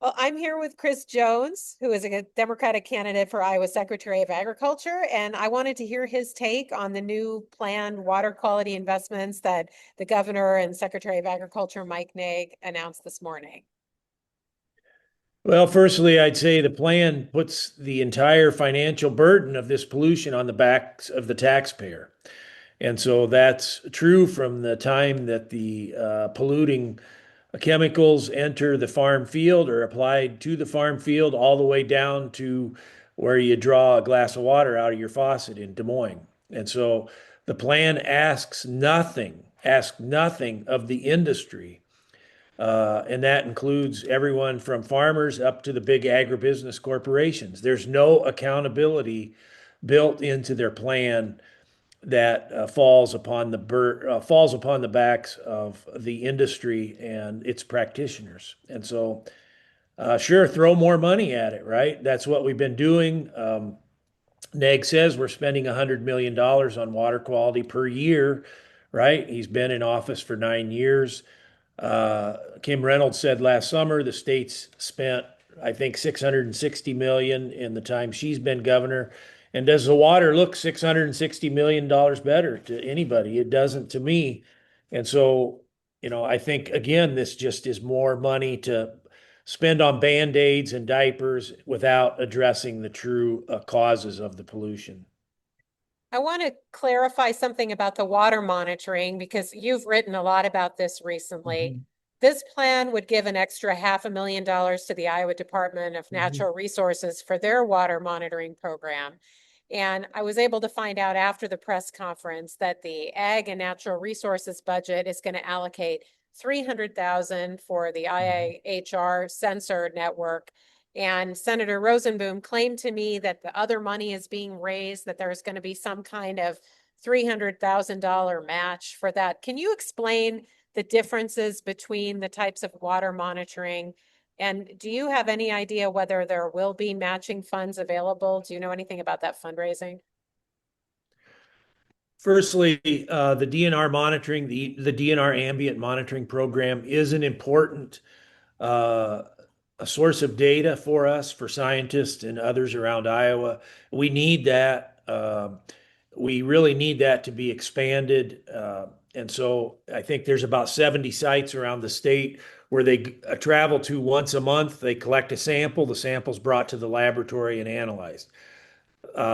Well, I'm here with Chris Jones, who is a Democratic candidate for Iowa Secretary of Agriculture, and I wanted to hear his take on the new planned water quality investments that the governor and Secretary of Agriculture Mike Naig announced this morning. Well, firstly, I'd say the plan puts the entire financial burden of this pollution on the backs of the taxpayer. And so that's true from the time that the polluting chemicals enter the farm field or applied to the farm field, all the way down to where you draw a glass of water out of your faucet in Des Moines. And so the plan asks nothing of the industry, and that includes everyone from farmers up to the big agribusiness corporations. There's no accountability built into their plan that falls upon the backs of the industry and its practitioners. And so, sure, throw more money at it, right? That's what we've been doing. Neg says we're spending $100 million on water quality per year, right? He's been in office for 9 years. Kim Reynolds said last summer the state's spent, I think, 660 million in the time she's been governor. And does the water look $660 million better to anybody? It doesn't to me. And so, I think again, this just is more money to spend on band-aids and diapers without addressing the true causes of the pollution. I want to clarify something about the water monitoring because you've written a lot about this recently. Mhm, This plan would give an extra $500,000 to the Iowa Department of mhm. Natural Resources for their water monitoring program. And I was able to find out after the press conference that the Ag and Natural Resources budget is going to allocate 300,000 for the Mhm. IIHR sensor network. And Senator Rosenboom claimed to me that the other money is being raised, that there's going to be some kind of $300,000 match for that. Can you explain the differences between the types of water monitoring? And do you have any idea whether there will be matching funds available? Do you know anything about that fundraising? Firstly, the DNR monitoring, the DNR ambient monitoring program is an important uh, a source of data for us, for scientists and others around Iowa. We need that. We really need that to be expanded. And so I think there's about 70 sites around the state where they travel to once a month. They collect a sample, the sample's brought to the laboratory and analyzed.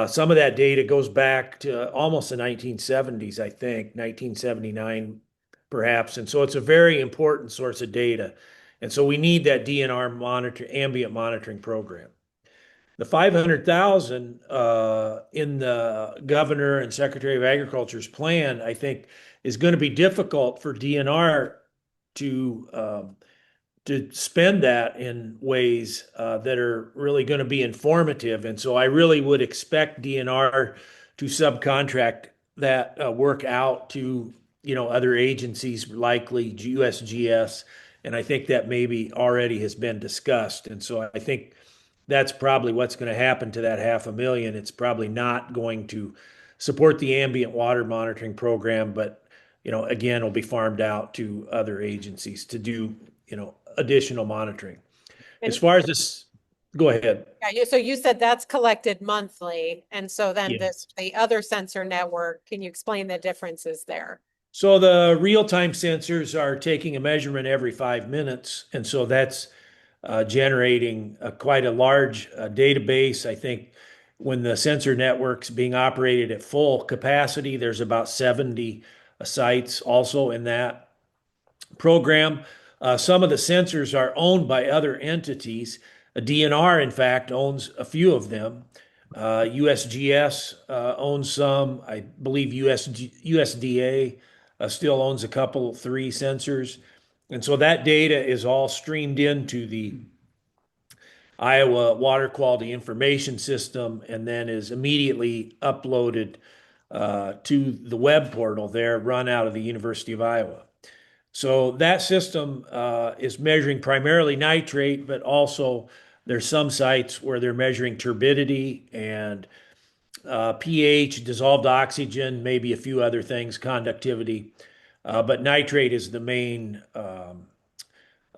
Some of that data goes back to almost the 1970s, I think, 1979 perhaps. And so it's a very important source of data. And so we need that DNR ambient monitoring program. The 500,000 in the governor and secretary of agriculture's plan, I think, is going to be difficult for DNR to spend that in ways that are really going to be informative. And so I really would expect DNR to subcontract that work out to, other agencies, likely USGS. And I think that maybe already has been discussed. And so I think that's probably what's going to happen to that 500,000. It's probably not going to support the ambient water monitoring program, but again, it'll be farmed out to other agencies to do, additional monitoring. As And far as this, go ahead. yeah, so you said that's collected monthly. And so then Yeah. the other sensor network, can you explain the differences there? So the real-time sensors are taking a measurement every 5 minutes, and so that's generating quite a large database. I think when the sensor network's being operated at full capacity, there's about 70 sites also in that program. Some of the sensors are owned by other entities. A DNR, in fact, owns a few of them. USGS owns some. I believe USDA still owns a couple, three sensors. And so that data is all streamed into the Iowa Water Quality Information System and then is immediately uploaded to the web portal there, run out of the University of Iowa. So that system is measuring primarily nitrate, but also there's some sites where they're measuring turbidity and pH, dissolved oxygen, maybe a few other things, conductivity. But nitrate is the main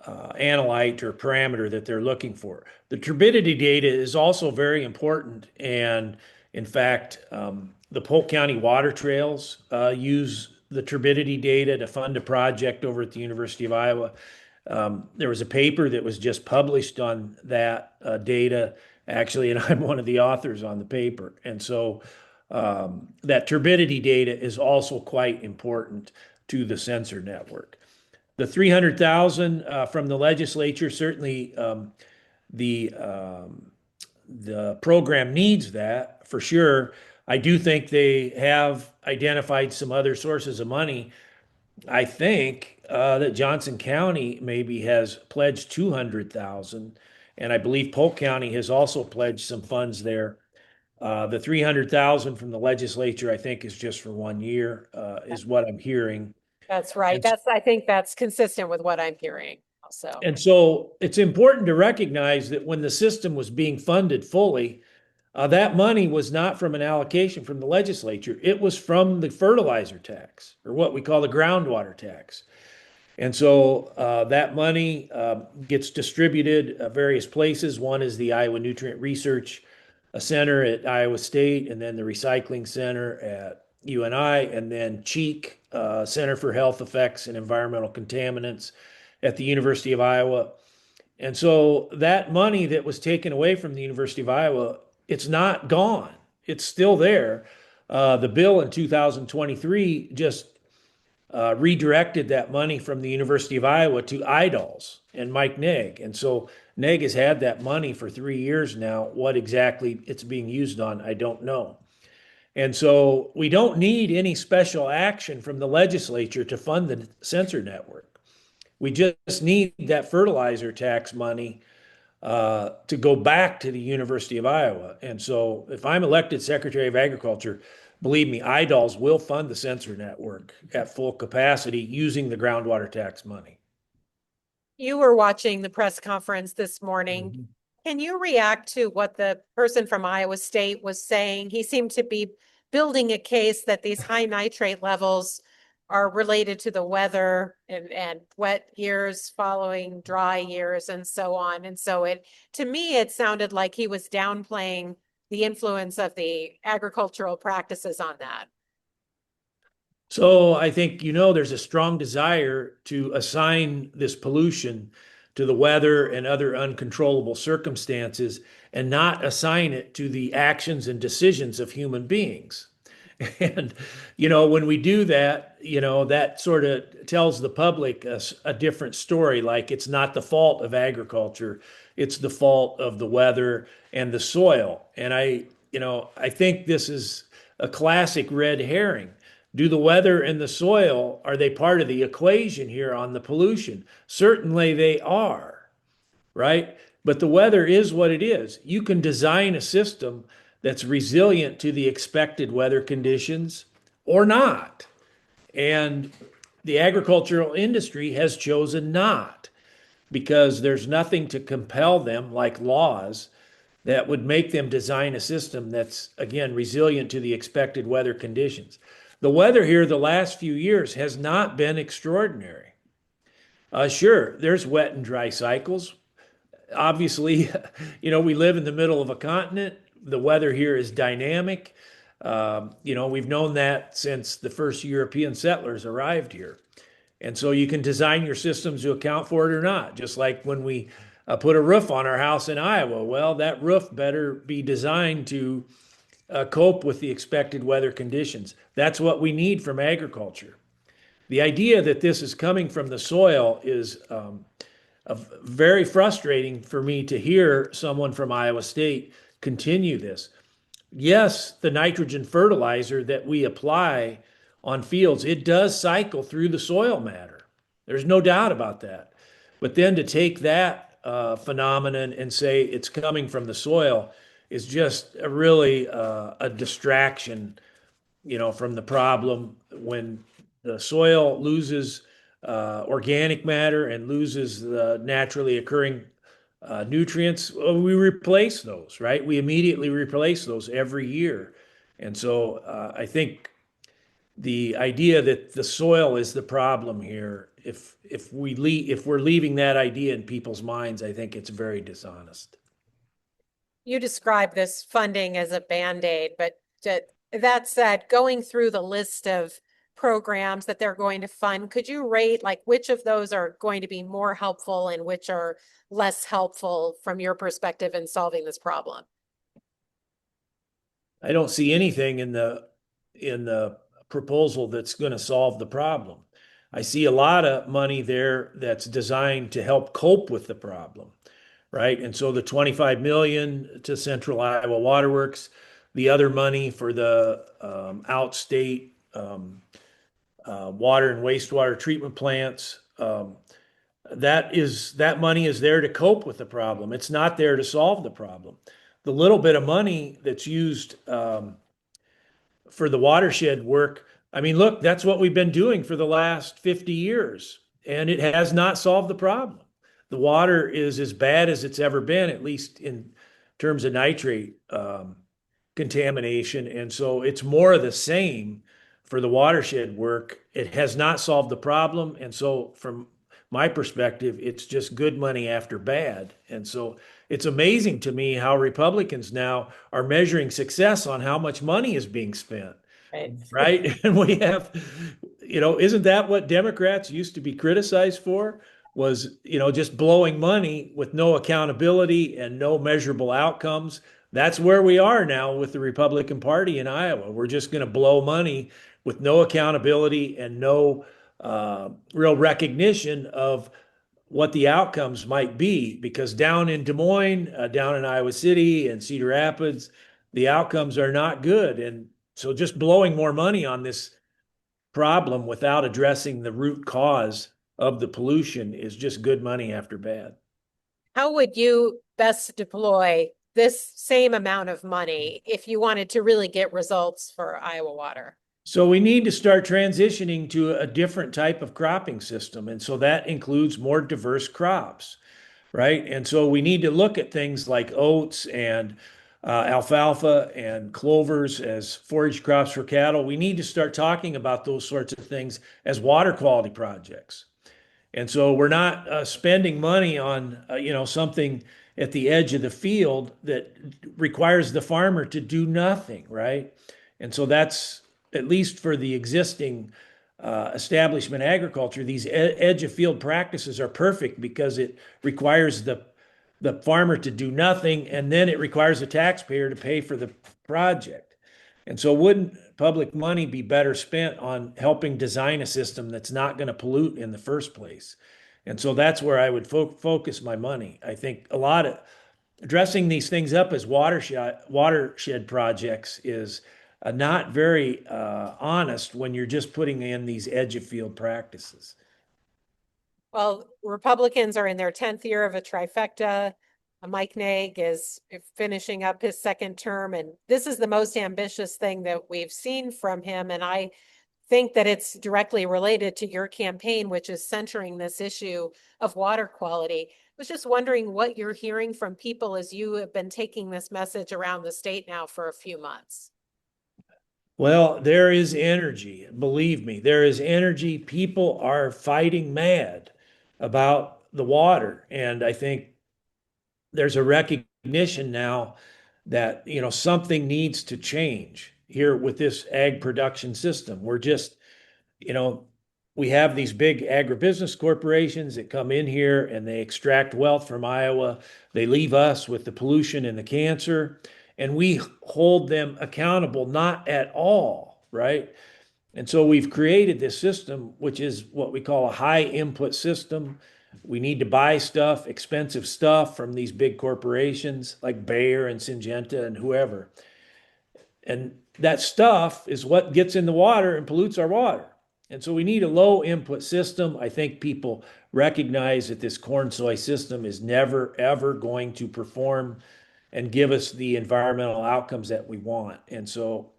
analyte or parameter that they're looking for. The turbidity data is also very important. And in fact, the Polk County Water Trails use the turbidity data to fund a project over at the University of Iowa. There was a paper that was just published on that data, actually, and I'm one of the authors on the paper. And so that turbidity data is also quite important to the sensor network. The 300,000 from the legislature, certainly the the program needs that for sure. I do think they have identified some other sources of money. I think that Johnson County maybe has pledged 200,000, and I believe Polk County has also pledged some funds there. The 300,000 from the legislature, I think, is just for 1 year, is what I'm hearing. That's right. And I think that's consistent with what I'm hearing also. And so it's important to recognize that when the system was being funded fully, that money was not from an allocation from the legislature. It was from the fertilizer tax, or what we call the groundwater tax. And so that money gets distributed various places. One is the Iowa Nutrient Research Center at Iowa State, and then the Recycling Center at UNI, and then CHEEC, Center for Health Effects and Environmental Contaminants at the University of Iowa. And so that money that was taken away from the University of Iowa, it's not gone. It's still there. The bill in 2023 just redirected that money from the University of Iowa to IDOLS and Mike Naig. And so Naig has had that money for 3 years now. What exactly it's being used on, I don't know. And so we don't need any special action from the legislature to fund the sensor network. We just need that fertilizer tax money to go back to the University of Iowa. And so if I'm elected Secretary of Agriculture, believe me, IDOLS will fund the sensor network at full capacity using the groundwater tax money. You were watching the press conference this morning. Mm-hmm. Can you react to what the person from Iowa State was saying? He seemed to be building a case that these high nitrate levels are related to the weather and wet years following dry years and so on. And so to me, it sounded like he was downplaying the influence of the agricultural practices on that. So I think, there's a strong desire to assign this pollution to the weather and other uncontrollable circumstances and not assign it to the actions and decisions of human beings. And, when we do that, that sort of tells the public a different story. Like it's not the fault of agriculture, it's the fault of the weather and the soil. And I think this is a classic red herring. Do the weather and the soil, are they part of the equation here on the pollution? Certainly they are, right? But the weather is what it is. You can design a system that's resilient to the expected weather conditions or not. And the agricultural industry has chosen not, because there's nothing to compel them, like laws, that would make them design a system that's, again, resilient to the expected weather conditions. The weather here the last few years has not been extraordinary. Sure, there's wet and dry cycles. Obviously, we live in the middle of a continent. The weather here is dynamic. We've known that since the first European settlers arrived here. And so you can design your systems to account for it or not. Just like when we put a roof on our house in Iowa, well, that roof better be designed to cope with the expected weather conditions. That's what we need from agriculture. The idea that this is coming from the soil is very frustrating for me to hear someone from Iowa State continue this. Yes, the nitrogen fertilizer that we apply on fields, it does cycle through the soil matter. There's no doubt about that. But then to take that phenomenon and say it's coming from the soil is just really a distraction, from the problem. When the soil loses organic matter and loses the naturally occurring nutrients, we replace those, right? We immediately replace those every year. And so I think the idea that the soil is the problem here if we're leaving that idea in people's minds, I think it's very dishonest. You describe this funding as a Band-Aid, but that said, going through the list of programs that they're going to fund, could you rate like which of those are going to be more helpful and which are less helpful from your perspective in solving this problem? I don't see anything in the proposal that's going to solve the problem. I see a lot of money there that's designed to help cope with the problem, right? And so the 25 million to Central Iowa Waterworks, the other money for the outstate water and wastewater treatment plants, that money is there to cope with the problem. It's not there to solve the problem. The little bit of money that's used for the watershed work, I mean, look, that's what we've been doing for the last 50 years, and it has not solved the problem. The water is as bad as it's ever been, at least in terms of nitrate contamination. And so it's more of the same for the watershed work. It has not solved the problem. And so, from my perspective, it's just good money after bad. And so it's amazing to me how Republicans now are measuring success on how much money is being spent. Right. Right. And we have, isn't that what Democrats used to be criticized for? Was, just blowing money with no accountability and no measurable outcomes. That's where we are now with the Republican Party in Iowa. We're just going to blow money with no accountability and no real recognition of what the outcomes might be. Because down in Des Moines, down in Iowa City and Cedar Rapids, the outcomes are not good. And so just blowing more money on this problem without addressing the root cause of the pollution is just good money after bad. How would you best deploy this same amount of money if you wanted to really get results for Iowa Water? So we need to start transitioning to a different type of cropping system. And so that includes more diverse crops, right? And so we need to look at things like oats and alfalfa and clovers as forage crops for cattle. We need to start talking about those sorts of things as water quality projects. And so we're not spending money on, something at the edge of the field that requires the farmer to do nothing, right? And so that's at least for the existing establishment agriculture. These edge of field practices are perfect because it requires the farmer to do nothing, and then it requires the taxpayer to pay for the project. And so wouldn't public money be better spent on helping design a system that's not going to pollute in the first place? And so that's where I would focus my money. I think a lot of dressing these things up as watershed projects is not very honest when you're just putting in these edge of field practices. Well, Republicans are in their 10th year of a trifecta. Mike Naig is finishing up his second term, and this is the most ambitious thing that we've seen from him. And I think that it's directly related to your campaign, which is centering this issue of water quality. I was just wondering what you're hearing from people as you have been taking this message around the state now for a few months. Well, there is energy. Believe me, there is energy. People are fighting mad about the water. And I think there's a recognition now that, something needs to change here with this ag production system. We're just, you know, we have these big agribusiness corporations that come in here and they extract wealth from Iowa. They leave us with the pollution and the cancer, and we hold them accountable not at all, right? And so we've created this system, which is what we call a high input system. We need to buy stuff, expensive stuff from these big corporations like Bayer and Syngenta and whoever. And that stuff is what gets in the water and pollutes our water. And so we need a low input system. I think people recognize that this corn soy system is never, ever going to perform and give us the environmental outcomes that we want. And so,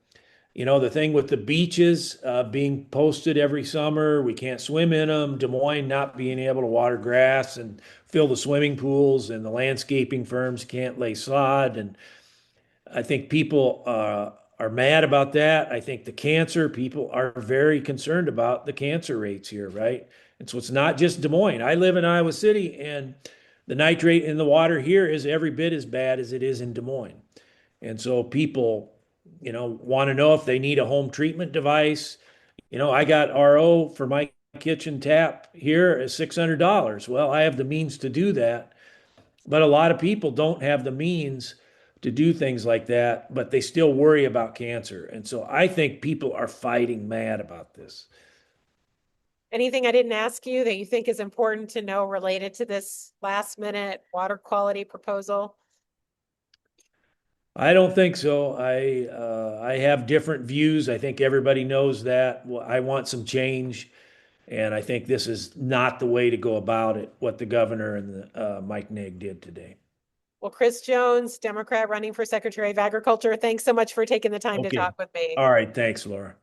the thing with the beaches being posted every summer, we can't swim in them, Des Moines not being able to water grass and fill the swimming pools, and the landscaping firms can't lay sod. And I think people are mad about that. I think the cancer, people are very concerned about the cancer rates here, right? And so it's not just Des Moines. I live in Iowa City, and the nitrate in the water here is every bit as bad as it is in Des Moines. And so people, want to know if they need a home treatment device. I got RO for my kitchen tap here at $600. Well, I have the means to do that, but a lot of people don't have the means to do things like that, but they still worry about cancer. And so I think people are fighting mad about this. Anything I didn't ask you that you think is important to know related to this last minute water quality proposal? I don't think so. I have different views. I think everybody knows that. Well, I want some change, and I think this is not the way to go about it, what the governor and Mike Naig did today. Well, Chris Jones, Democrat running for Secretary of Agriculture, thanks so much for taking the time to Okay. talk with me. All right. Thanks, Laura.